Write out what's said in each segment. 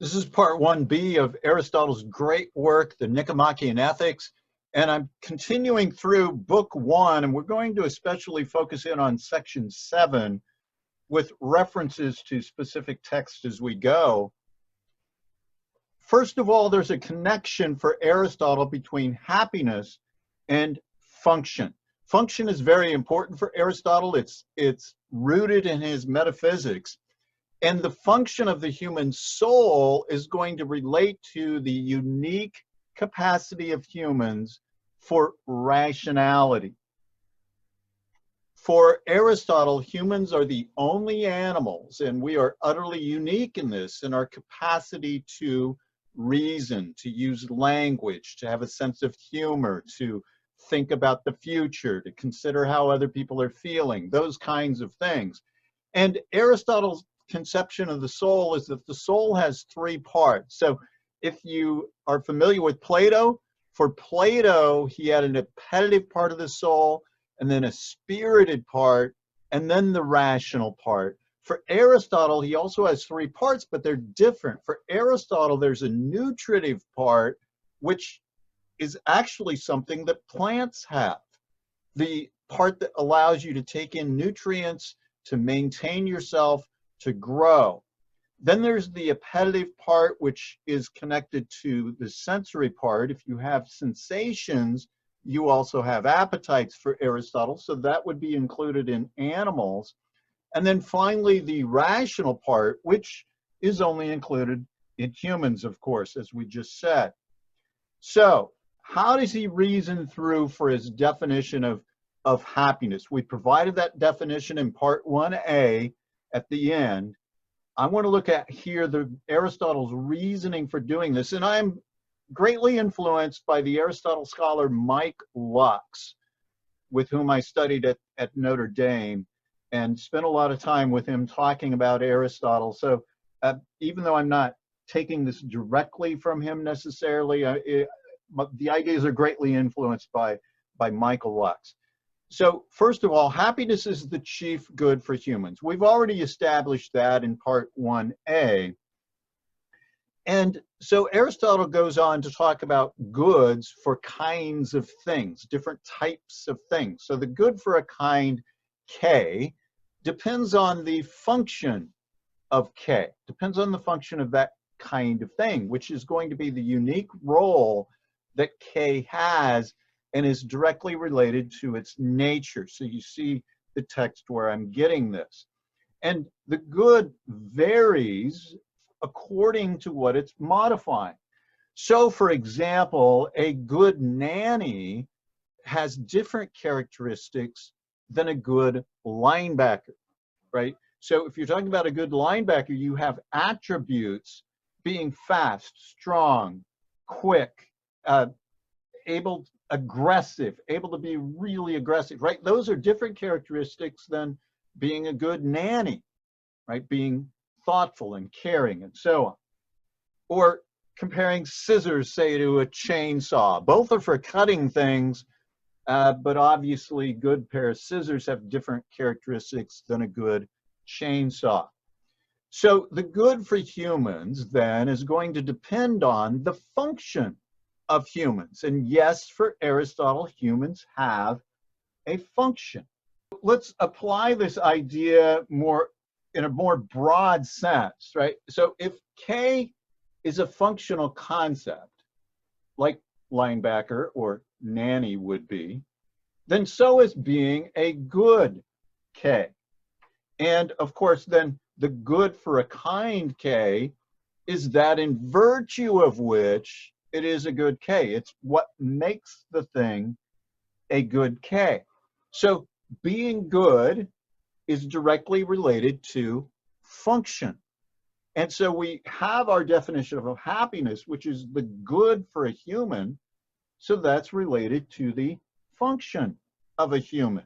This is part 1B of Aristotle's great work, the Nicomachean Ethics, and I'm continuing through book 1, and we're going to especially focus in on section 7 with references to specific texts as we go. First of all, there's a connection for Aristotle between happiness and function. Function is very important for Aristotle. It's rooted in his metaphysics. And the function of the human soul is going to relate to the unique capacity of humans for rationality. For Aristotle, humans are the only animals, and we are utterly unique in this, in our capacity to reason, to use language, to have a sense of humor, to think about the future, to consider how other people are feeling, those kinds of things. And Aristotle's conception of the soul is that the soul has 3 parts. So if you are familiar with Plato, for Plato, he had an appetitive part of the soul, and then a spirited part, and then the rational part. For Aristotle, he also has 3 parts, but they're different. For Aristotle, there's a nutritive part, which is actually something that plants have. The part that allows you to take in nutrients, to maintain yourself, to grow. Then there's the appetitive part, which is connected to the sensory part. If you have sensations, you also have appetites for Aristotle, so that would be included in animals. And then finally, the rational part, which is only included in humans, of course, as we just said. So how does he reason through for his definition of happiness? We provided that definition in part 1A at the end. I want to look at here Aristotle's reasoning for doing this, and I'm greatly influenced by the Aristotle scholar Mike Lux, with whom I studied at Notre Dame and spent a lot of time with him talking about Aristotle. So even though I'm not taking this directly from him necessarily, the ideas are greatly influenced by Michael Lux. So first of all, happiness is the chief good for humans. We've already established that in part 1A. And so Aristotle goes on to talk about goods for kinds of things, different types of things. So the good for a kind K depends on the function of K, depends on the function of that kind of thing, which is going to be the unique role that K has and is directly related to its nature. So you see the text where I'm getting this. And the good varies according to what it's modifying. So for example, a good nanny has different characteristics than a good linebacker, right? So if you're talking about a good linebacker, you have attributes being fast, strong, quick, aggressive, able to be really aggressive, right? Those are different characteristics than being a good nanny, right? Being thoughtful and caring and so on. Or comparing scissors, say, to a chainsaw. Both are for cutting things, but obviously good pair of scissors have different characteristics than a good chainsaw. So the good for humans then is going to depend on the function of humans. And yes, for Aristotle, humans have a function. Let's apply this idea in a more broad sense, right? So if K is a functional concept, like linebacker or nanny would be, then so is being a good K. And of course, then the good for a kind K is that in virtue of which it is a good K. It's what makes the thing a good K. So being good is directly related to function. And so we have our definition of happiness, which is the good for a human. So that's related to the function of a human.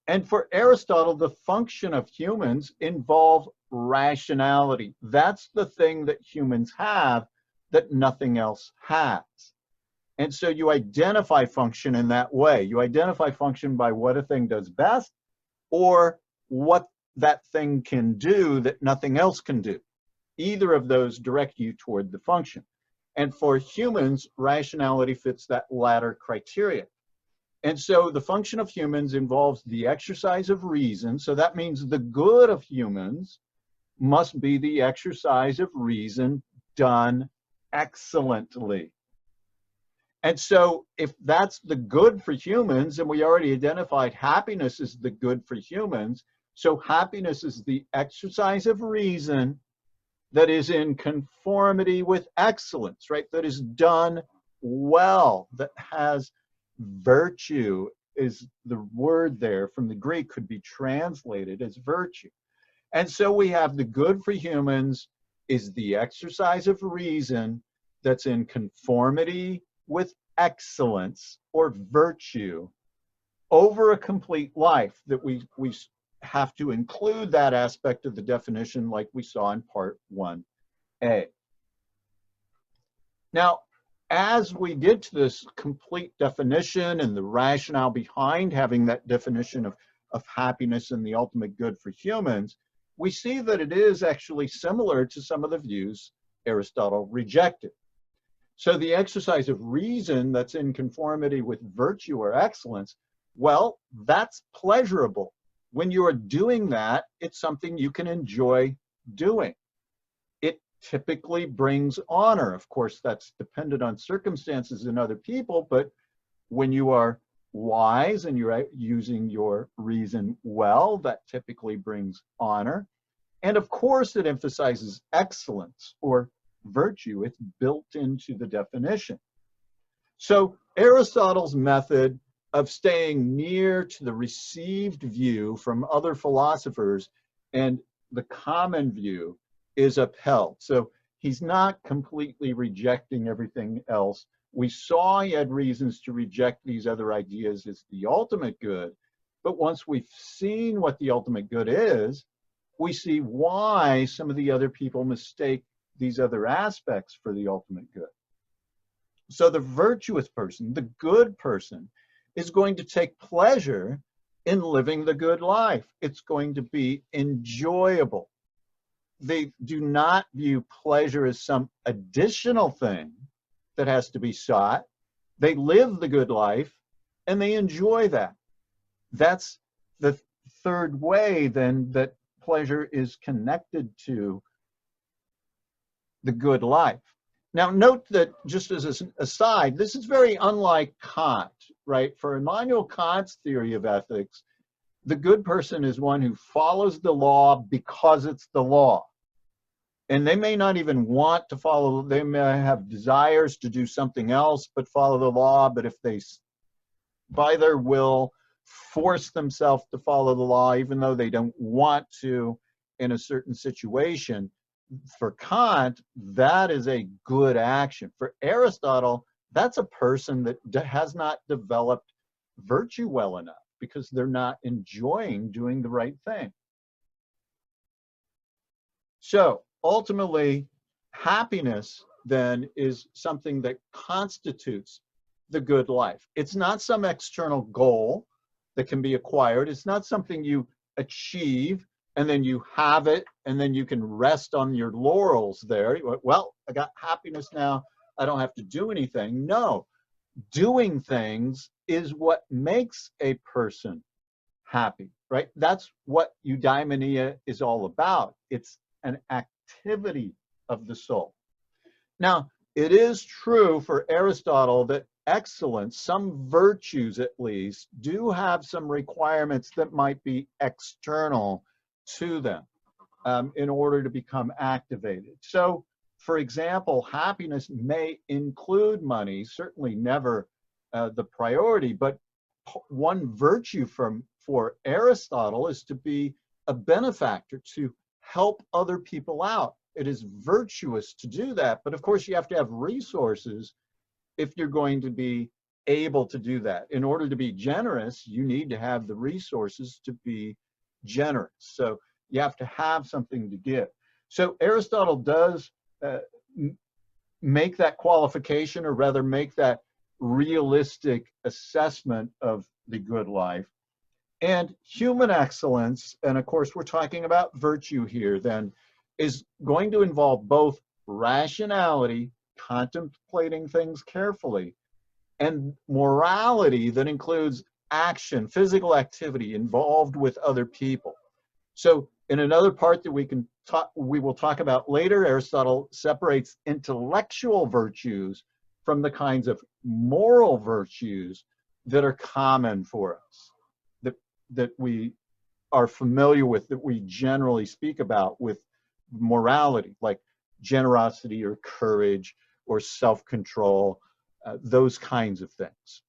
And for Aristotle, the function of humans involve rationality. That's the thing that humans have that nothing else has. And so you identify function in that way. You identify function by what a thing does best or what that thing can do that nothing else can do. Either of those direct you toward the function. And for humans, rationality fits that latter criteria. And so the function of humans involves the exercise of reason. So that means the good of humans must be the exercise of reason done excellently. And so if that's the good for humans, and we already identified happiness is the good for humans, so happiness is the exercise of reason that is in conformity with excellence, right? That is done well, that has virtue, is the word there from the Greek, could be translated as virtue. And so we have the good for humans is the exercise of reason that's in conformity with excellence or virtue over a complete life, that we have to include that aspect of the definition like we saw in part 1a. Now, as we get to this complete definition and the rationale behind having that definition of happiness and the ultimate good for humans, we see that it is actually similar to some of the views Aristotle rejected. So the exercise of reason that's in conformity with virtue or excellence, well, that's pleasurable. When you are doing that, it's something you can enjoy doing. It typically brings honor. Of course, that's dependent on circumstances and other people, but when you are wise and you're using your reason well, that typically brings honor. And of course, it emphasizes excellence or virtue. It's built into the definition. So Aristotle's method of staying near to the received view from other philosophers and the common view is upheld. So he's not completely rejecting everything else. We saw he had reasons to reject these other ideas as the ultimate good, but once we've seen what the ultimate good is, we see why some of the other people mistake these other aspects for the ultimate good. So the virtuous person, the good person, is going to take pleasure in living the good life. It's going to be enjoyable. They do not view pleasure as some additional thing that has to be sought. They live the good life and they enjoy that. That's the third way then that pleasure is connected to the good life. Now note that, just as an aside, this is very unlike Kant, right? For Immanuel Kant's theory of ethics, the good person is one who follows the law because it's the law. And they may not even want to follow, they may have desires to do something else but follow the law, but if they, by their will, force themselves to follow the law, even though they don't want to in a certain situation, for Kant, that is a good action. For Aristotle, that's a person that has not developed virtue well enough because they're not enjoying doing the right thing. So ultimately, happiness then is something that constitutes the good life. It's not some external goal that can be acquired. It's not something you achieve and then you have it and then you can rest on your laurels there. Well, I got happiness now, I don't have to do anything. No, doing things is what makes a person happy, right? That's what eudaimonia is all about. It's an activity of the soul. Now, it is true for Aristotle that excellence, some virtues at least, do have some requirements that might be external to them in order to become activated. So, for example, happiness may include money, certainly never the priority, but one virtue for Aristotle is to be a benefactor, to help other people out. It is virtuous to do that, but of course you have to have resources if you're going to be able to do that. In order to be generous, you need to have the resources to be generous. So you have to have something to give. So Aristotle does make that qualification, or rather make that realistic assessment of the good life. And human excellence, and of course we're talking about virtue here then, is going to involve both rationality, contemplating things carefully, and morality that includes action, physical activity involved with other people. So in another part that we will talk about later, Aristotle separates intellectual virtues from the kinds of moral virtues that are common for us, that we are familiar with, that we generally speak about with morality, like generosity or courage or self-control, those kinds of things.